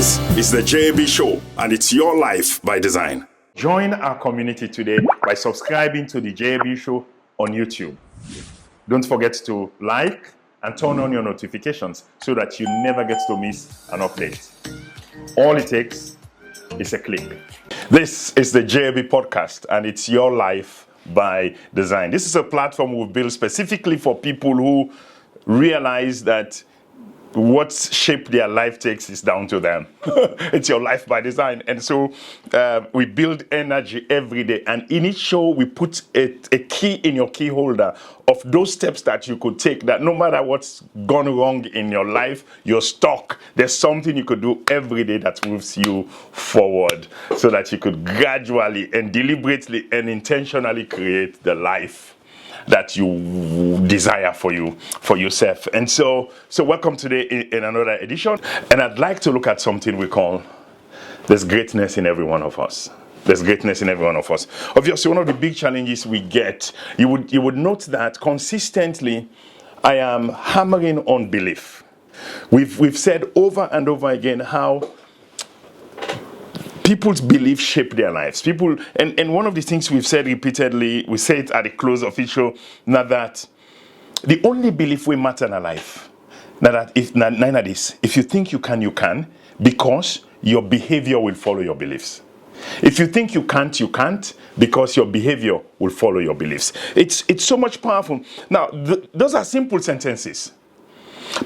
This is the JB Show, and it's your life by design. Join our community today by subscribing to the JB Show on YouTube. Don't forget to like and turn on your notifications so that you never get to miss an update. All it takes is a click. This is the JB Podcast, and it's your life by design. This is a platform we've built specifically for people who realize that what shape their life takes is down to them. It's your life by design. And so we build energy every day. And in each show, we put a key in your key holder of those steps that you could take, that no matter what's gone wrong in your life, you're stuck. There's something you could do every day that moves you forward so that you could gradually and deliberately and intentionally create the life that you desire for yourself. And so welcome today in another edition. And I'd like to look at something we call there's greatness in every one of us. There's greatness in every one of us. Obviously, one of the big challenges we get, you would note that consistently I am hammering on belief. We've said over and over again how people's beliefs shape their lives. People, and one of the things we've said repeatedly, we say it at the close of each show, now that the only belief we matter in our life, now that if none of this, if you think you can, because your behavior will follow your beliefs. If you think you can't, because your behavior will follow your beliefs. It's so much powerful. Now, those are simple sentences.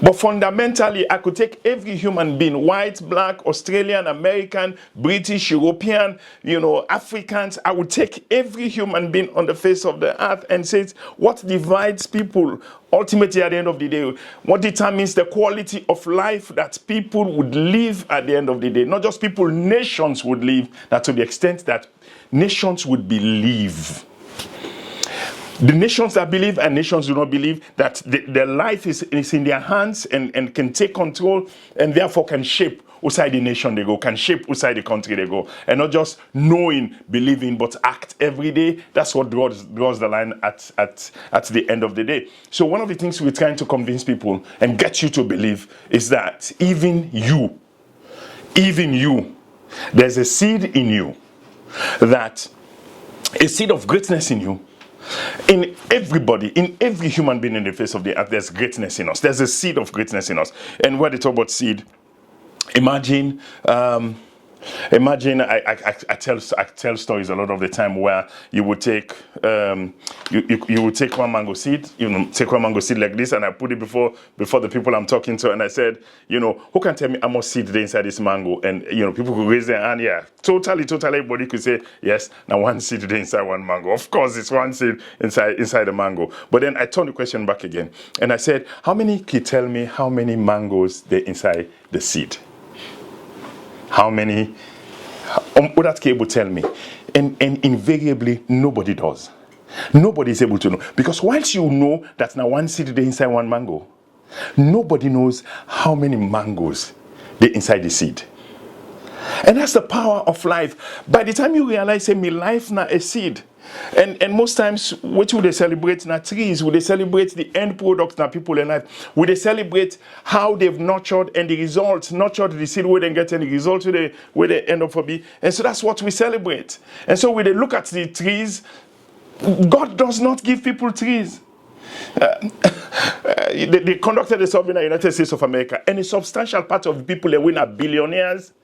But fundamentally, I could take every human being, white, black, Australian, American, British, European, Africans. I would take every human being on the face of the earth and say, what divides people ultimately at the end of the day? What determines the quality of life that people would live at the end of the day? Not just people, nations would live, that to the extent that nations would believe. The nations that believe and nations do not believe that their life is in their hands and can take control and therefore can shape outside the nation they go, can shape outside the country they go. And not just knowing, believing, but act every day. That's what draws the line at the end of the day. So one of the things we're trying to convince people and get you to believe is that even you, there's a seed in you, that a seed of greatness in you. In everybody, in every human being in the face of the earth, there's greatness in us. There's a seed of greatness in us. And when they talk about seed, imagine I tell stories a lot of the time where you would take you would take one mango seed, take one mango seed like this, and I put it before the people I'm talking to, and I said, who can tell me how much seed there inside this mango? And people could raise their hand. Yeah, totally, everybody could say yes. Now one seed there inside one mango. Of course, it's one seed inside the mango. But then I turned the question back again, and I said, how many can tell me how many mangoes there inside the seed? How many? Would that able to tell me? And invariably, nobody does. Nobody is able to know. Because once you know that now one seed there inside one mango, nobody knows how many mangoes there inside the seed. And that's the power of life. By the time you realize, say, my life now a seed. And most times, what would they celebrate now? Trees, would they celebrate the end product now people in life? Would they celebrate how they've nurtured and the results, nurtured the seed where they get any result where they end up for be? And so that's what we celebrate. And so when they look at the trees, God does not give people trees. They conducted a survey in the United States of America, and a substantial part of the people they win are billionaires.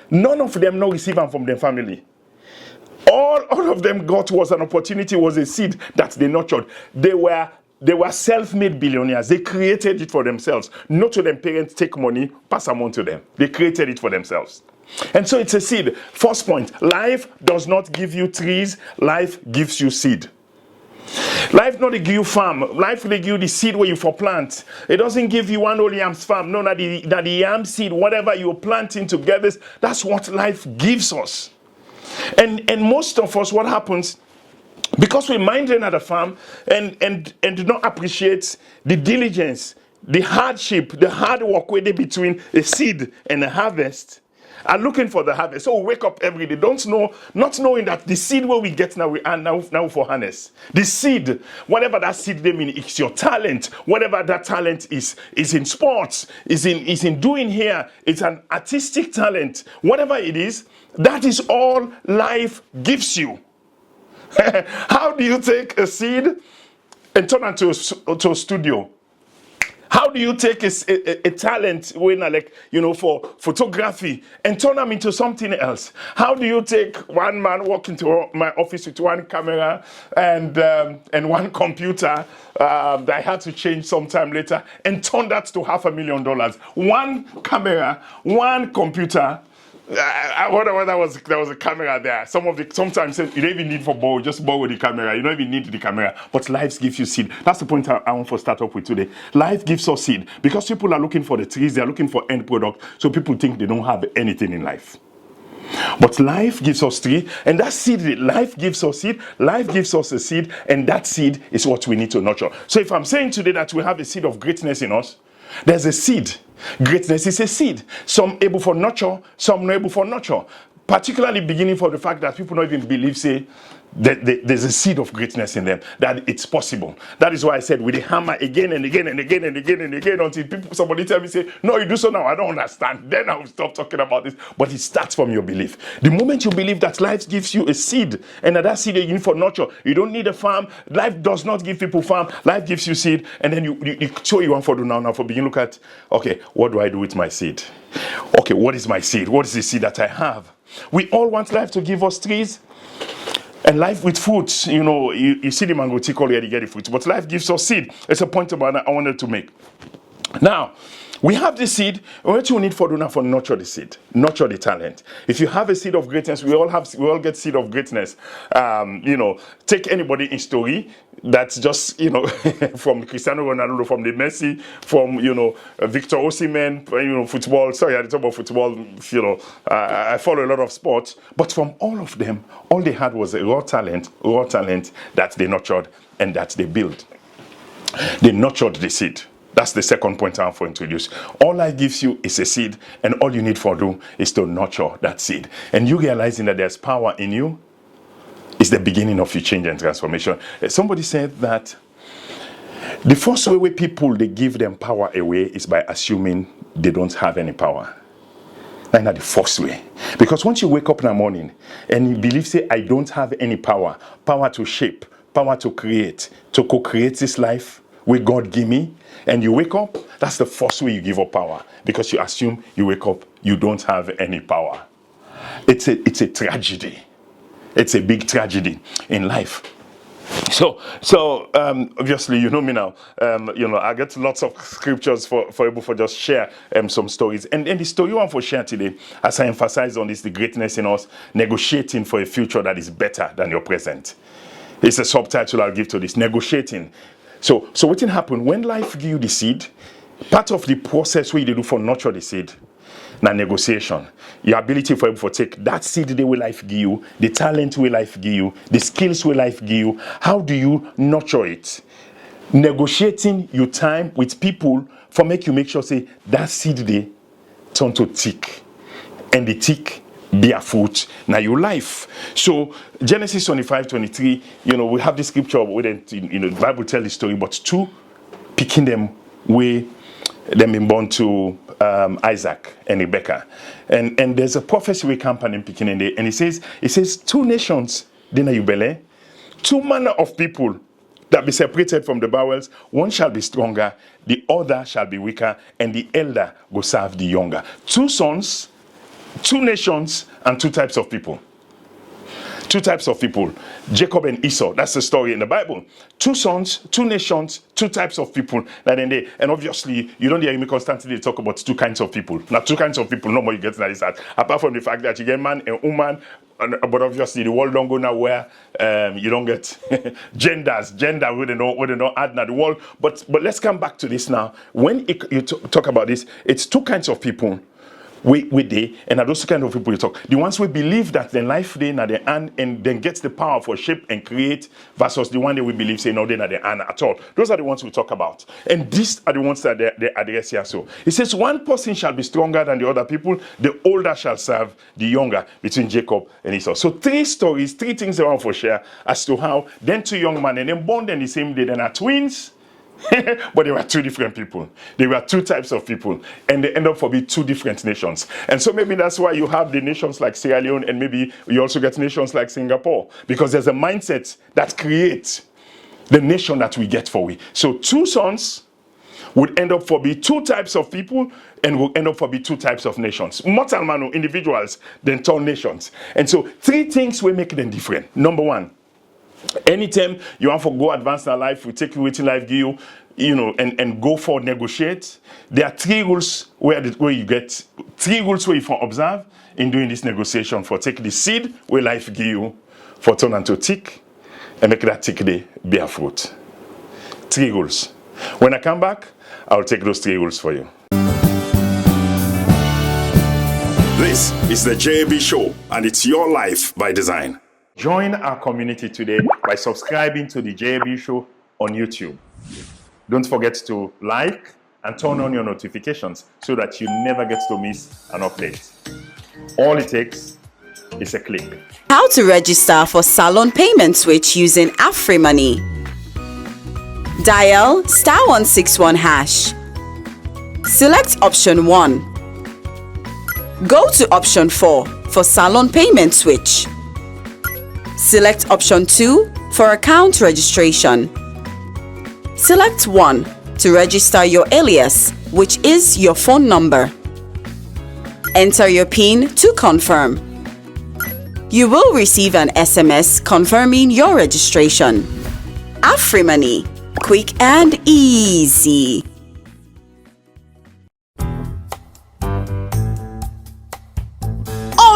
None of them no receive them from their family. All of them got was an opportunity, was a seed that they nurtured. They were self-made billionaires. They created it for themselves. Not to them parents take money, pass them on to them. They created it for themselves. And so it's a seed. First point, life does not give you trees, life gives you seed. Life not give you farm. Life will give you the seed where you for plant. It doesn't give you one only yam's farm. No, that the yam seed, whatever you're planting together, that's what life gives us. And most of us, what happens, because we're minding at a farm and do not appreciate the diligence, the hardship, the hard work where they between a seed and a harvest, are looking for the harvest. So we wake up every day, not knowing that the seed where we get now, we are now for harness. The seed, whatever that seed they mean, it's your talent. Whatever that talent is in sports, is in doing here. It's an artistic talent. Whatever it is, that is all life gives you. How do you take a seed and turn it to a studio? How do you take a talent for photography and turn them into something else? How do you take one man walk into my office with one camera and one computer that I had to change sometime later and turn that to $500,000? One camera, one computer. Whatever there was a camera there. Sometimes you don't even need for borrow, just borrow the camera. You don't even need the camera. But life gives you seed. That's the point I want to start off with today. Life gives us seed because people are looking for the trees. They are looking for end product. So people think they don't have anything in life. But life gives us tree, and that seed, life gives us seed, life gives us a seed, and that seed is what we need to nurture. So if I'm saying today that we have a seed of greatness in us, there's a seed. Greatness is a seed. Some able for nurture, some not able for nurture. Particularly beginning from the fact that people don't even believe, say, that there's a seed of greatness in them, that it's possible. That is why I said with a hammer again and again and again and again and again until somebody tell me, say, no, you do so now, I don't understand. Then I will stop talking about this. But it starts from your belief. The moment you believe that life gives you a seed, and that seed you need for nurture, you don't need a farm. Life does not give people farm. Life gives you seed, and then you show you want for do now for begin look at, okay, what do I do with my seed? Okay, what is my seed? What is the seed that I have? We all want life to give us trees. And life with fruits, you see the mango tree already get the fruits, but life gives us seed. It's a point about I wanted to make. Now, we have the seed. What you need for nurture the seed, nurture the talent. If you have a seed of greatness, we all get seed of greatness. Take anybody in story that's just from Cristiano Ronaldo, from the Messi, from Victor Osimhen, football. Sorry, I talk about football. I follow a lot of sports, but from all of them, all they had was a raw talent that they nurtured and that they built. They nurtured the seed. That's the second point I want to introduce. All life gives you is a seed, and all you need for do is to nurture that seed. And you realizing that there's power in you is the beginning of your change and transformation. Somebody said that the first way people they give them power away is by assuming they don't have any power. That's not the first way. Because once you wake up in the morning and you believe, say, I don't have any power to shape, power to create, to co-create this life with God give me, and you wake up, that's the first way you give up power, because you assume you wake up, you don't have any power. It's a tragedy. It's a big tragedy in life. So obviously, you know me now. I get lots of scriptures for able for just share some stories. And the story I want to share today, as I emphasize on this, the greatness in us, negotiating for a future that is better than your present. It's a subtitle I'll give to this, negotiating. So what can happen when life give you the seed? Part of the process where you do for nurture the seed, now negotiation. Your ability for able to take that seed the way life give you, the talent way life give you, the skills way life give you. How do you nurture it? Negotiating your time with people for make sure say that seed they turn to tick, and the tick bear fruit now your life. So Genesis 25:23, we have the scripture where the Bible tell the story, but two picking them way them been born to Isaac and Rebecca, and there's a prophecy we campaign in picking in there, and it says two nations then you belay, two manner of people that be separated from the bowels, one shall be stronger, the other shall be weaker, and the elder will serve the younger. Two sons, two nations, and two types of people. Two types of people. Jacob and Esau. That's the story in the Bible. Two sons, two nations, two types of people. And obviously, you don't hear me constantly talk about two kinds of people. Now, two kinds of people, no more you get that is that. Apart from the fact that you get man and woman, but obviously the world don't go now where you don't get gender we don't add now the world. But let's come back to this now. When you talk about this, it's two kinds of people. we they, and are those kind of people you talk. The ones we believe that the life they na the hand and then gets the power for shape and create versus the one that we believe say no they na the hand at all. Those are the ones we talk about. And these are the ones that they address here. So it says one person shall be stronger than the other people, the older shall serve the younger, between Jacob and Esau. So 3 stories, 3 things I want to share as to how then 2 young men and then born in the same day, then are twins. But they were 2 different people. They were 2 types of people, and they end up for being 2 different nations. And so maybe that's why you have the nations like Sierra Leone, and maybe you also get nations like Singapore, because there's a mindset that creates the nation that we get for we. So 2 sons would end up for be 2 types of people, and will end up for be 2 types of nations. Mortal man, individuals, then turn nations. And so 3 things will make them different. Number 1. Anytime you want to go advance in life, we take waiting life give you know, and go for negotiate. There are 3 rules where you get 3 rules where you can observe in doing this negotiation. For take the seed where life give you, for turn into tick, and make that tick day bear fruit. 3 rules. When I come back, I'll take those 3 rules for you. This is the JB Show, and it's your life by design. Join our community today by subscribing to the JB Show on YouTube. Don't forget to like and turn on your notifications so that you never get to miss an update. All it takes is a click. How to register for Salon Payment Switch using AfriMoney. Dial *161#. Select option 1. Go to option 4 for Salon Payment Switch. Select option 2 for account registration. Select 1 to register your alias, which is your phone number. Enter your PIN to confirm. You will receive an SMS confirming your registration. AfriMoney, quick and easy.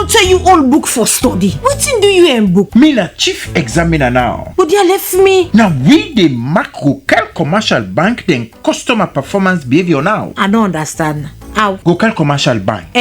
Tell you all book for study. Wetin do you in book? Me na chief examiner now. But they left me. Now we the macro commercial bank then customer performance behavior now. I don't understand. How? Gocal Commercial Bank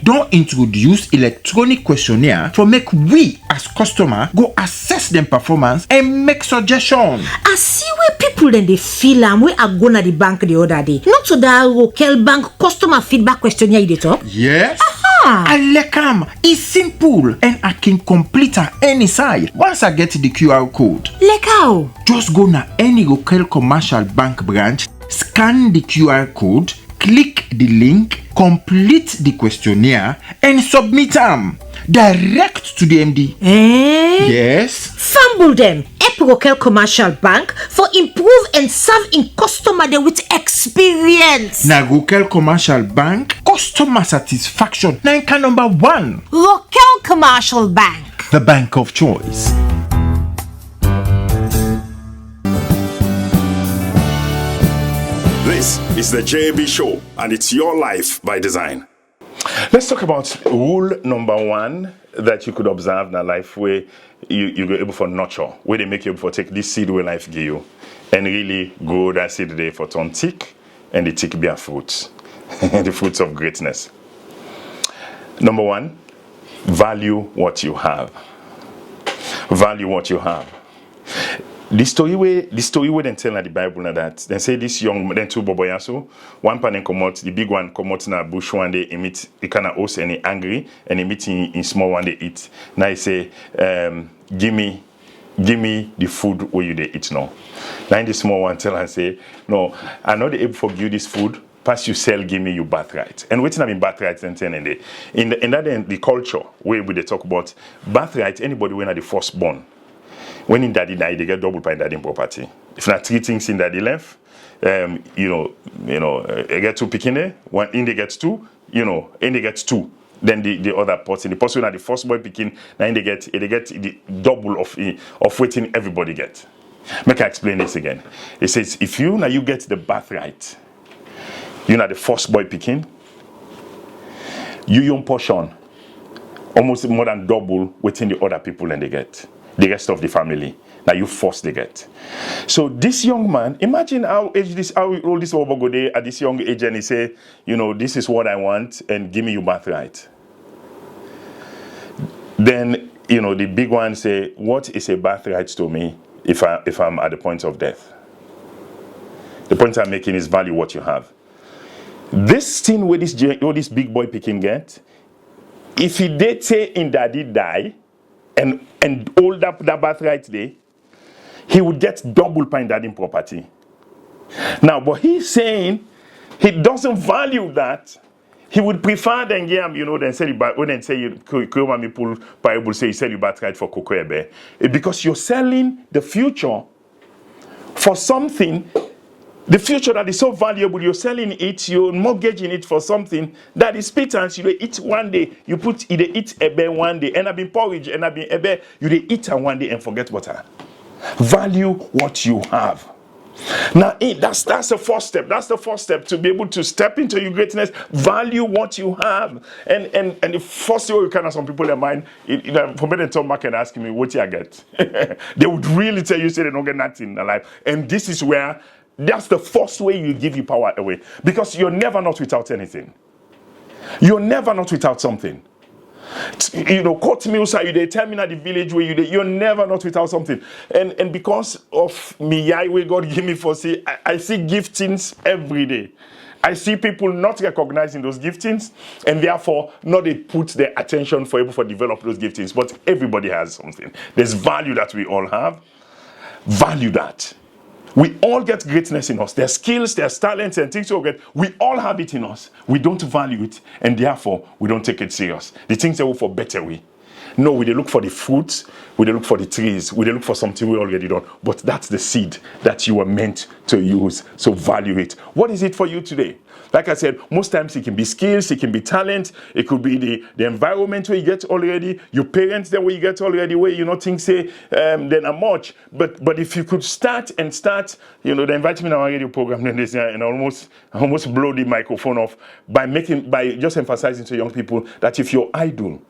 don't introduce electronic questionnaire to make we as customer go assess them performance and make suggestion. I see where people then they feel and we are going to the bank the other day. Not to the local bank customer feedback questionnaire you dey talk. Yes. I like it's simple and I can complete at any side once I get the QR code. Like how? Just go na any local commercial bank branch, scan the QR code, click the link, complete the questionnaire, and submit them direct to the MD. Yes. Fumble them. Local commercial bank for improve and serve in customer there with experience. Na local commercial bank, customer satisfaction. Na number 1. Local commercial bank, the bank of choice. This is the JB Show, and it's your life by design. Let's talk about rule number 1 that you could observe in a life where you go able for nurture, where they make you able for take this seed where life give you and really grow that seed there for turn tick and the tick bear fruits, the fruits of greatness. Number 1, value what you have. Value what you have. The story where they tell in the Bible na that they say this young then 2 boboyaso, one pan come out, the big one come out na bush one day he meet he kinda host and he angry and he meet in small one they eat. Now he say give me the food where you they eat now. Now in the small one tell and say no, I'm not able to forgive you this food. Pass you sell, give me your birthright. And waiting I mean birthright and ten in the culture where we they talk about birthright, anybody when are the firstborn. When in daddy die, they get double by daddy property. If not 3 things in daddy left, they get 2 picking there. One in they gets 2, in they gets 2. Then the other person, the person that the first boy picking, now they get the double of waiting everybody get. Make I explain this again. It says if you get the birthright, the first boy picking, your portion almost more than double waiting the other people and they get. The rest of the family, that you force they get. So this young man, imagine how old this over go there at this young age, and he say, this is what I want, and give me your birthright. Then, the big one say, what is a birthright to me if I'm at the point of death? The point I'm making is value what you have. This thing where this big boy picking get, if he did say in daddy die and hold up that birthright there, he would get double pine daddy property. Now, but he's saying he doesn't value that. He would prefer than than sell you when they say you pull parable say you sell your birthright for Kokoebe. Because you're selling the future for something, the future that is so valuable, you're selling it, you're mortgaging it for something that is pittance. You eat one day, you eat ebe one day, and I've been porridge, and I've been ebe, you eat one day and forget water. Value what you have. Now, that's the first step. That's the first step to be able to step into your greatness. Value what you have. And the first thing you kind of some people in mind, for me to come back and ask me what you get, they would really tell you say they don't get nothing in their life. And this is where that's the first way you give your power away, because you're never not without anything. You're never not without something. Court meals are you they tell me at the village where you're never not without something. And because of me, where God give me for see, I see giftings every day. I see people not recognizing those giftings, and therefore not they put their attention for able to develop those giftings. But everybody has something. There's value that we all have. Value that. We all get greatness in us. There's skills, there's talents, and things we get. We all have it in us. We don't value it, and therefore we don't take it serious. The things that we for better way. No, we look for the fruits, we look for the trees, we look for something we already done. But that's the seed that you were meant to use. So value it. What is it for you today? Like I said, most times it can be skills, it can be talent, it could be the environment where you get already, your parents there where you get already, where think say then a much. But if you could start, they invite me on our radio program then this year and almost blow the microphone off by just emphasizing to young people that if you're idle,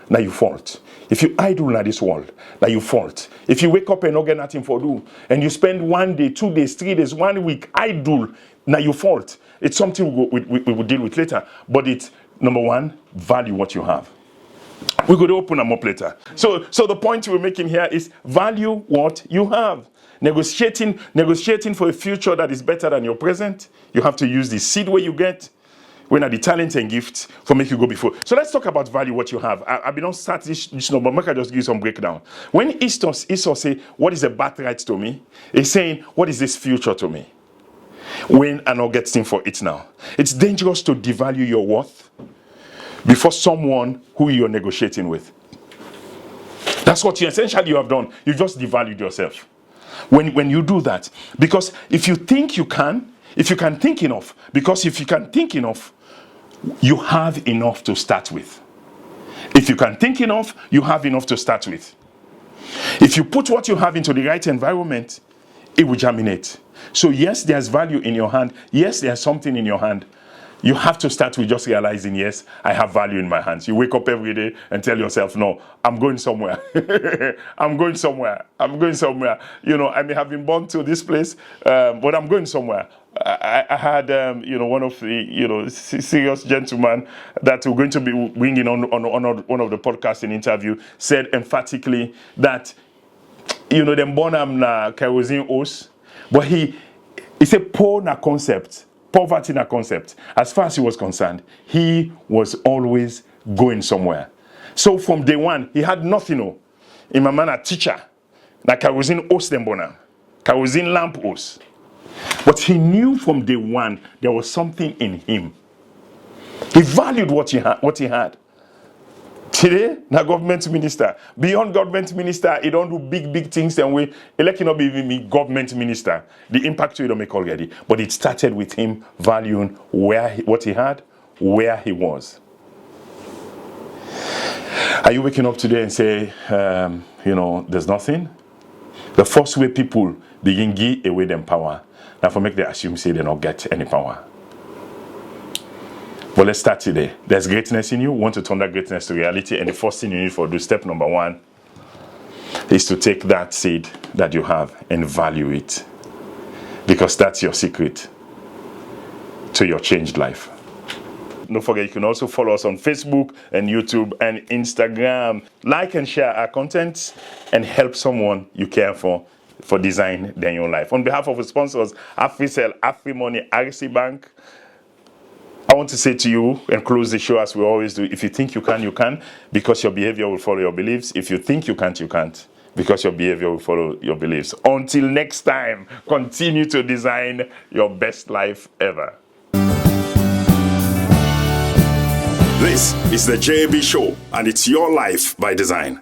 now you fault. If you idle in this world, now you fault. If you wake up and not get nothing for do, and you spend 1 day, 2 days, 3 days, 1 week idle, now you fault. It's something we will deal with later. But it's, number one, value what you have. We're going to open them up later. So the point we're making here is value what you have. Negotiating for a future that is better than your present. You have to use the seed where you get. When are the talent and gifts for make you go before. So let's talk about value what you have. I've been on start this number, but I just give you some breakdown. When Esau say, what is a birthright to me? He's saying, what is this future to me? When I not getting for it now. It's dangerous to devalue your worth before someone who you're negotiating with. That's what you essentially have done. You just devalued yourself. When you do that. Because if you think you can, if you can think enough, you have enough to start with. If you can think enough, you have enough to start with. If you put what you have into the right environment, it will germinate. So yes, there's value in your hand. Yes, there's something in your hand. You have to start with just realizing, yes, I have value in my hands. You wake up every day and tell yourself, no, I'm going somewhere. I'm going somewhere. I may have been born to this place, but I'm going somewhere. I had, one of the, serious gentlemen that we're going to be bringing on one of the podcasts in interview said emphatically that, them born am na kerosene hose, but he said poor na concept, poverty na concept. As far as he was concerned, he was always going somewhere. So from day one, he had nothing. In my man a teacher, na kerosene hose them born, kerosene lamp hose. But he knew from day one there was something in him. He valued what he had. Today, na government minister. Beyond government minister, he don't do big things and we elect not be even government minister. The impact we don't make already. But it started with him valuing what he had, where he was. Are you waking up today and say, there's nothing? The first way people begin give away them power. Now for make they assume say they don't get any power. But let's start today. There's greatness in you. Want to turn that greatness to reality. And the first thing you need to do, step number one, is to take that seed that you have and value it, because that's your secret to your changed life. Don't forget, you can also follow us on Facebook and YouTube and Instagram. Like and share our content and help someone you care for design their own life. On behalf of the sponsors, AfriCell, AfriMoney, RC Bank, I want to say to you and close the show as we always do: if you think you can, you can, because your behavior will follow your beliefs. If you think you can't, you can't, because your behavior will follow your beliefs. Until next time, continue to design your best life ever. This is the JB Show, and it's your life by design.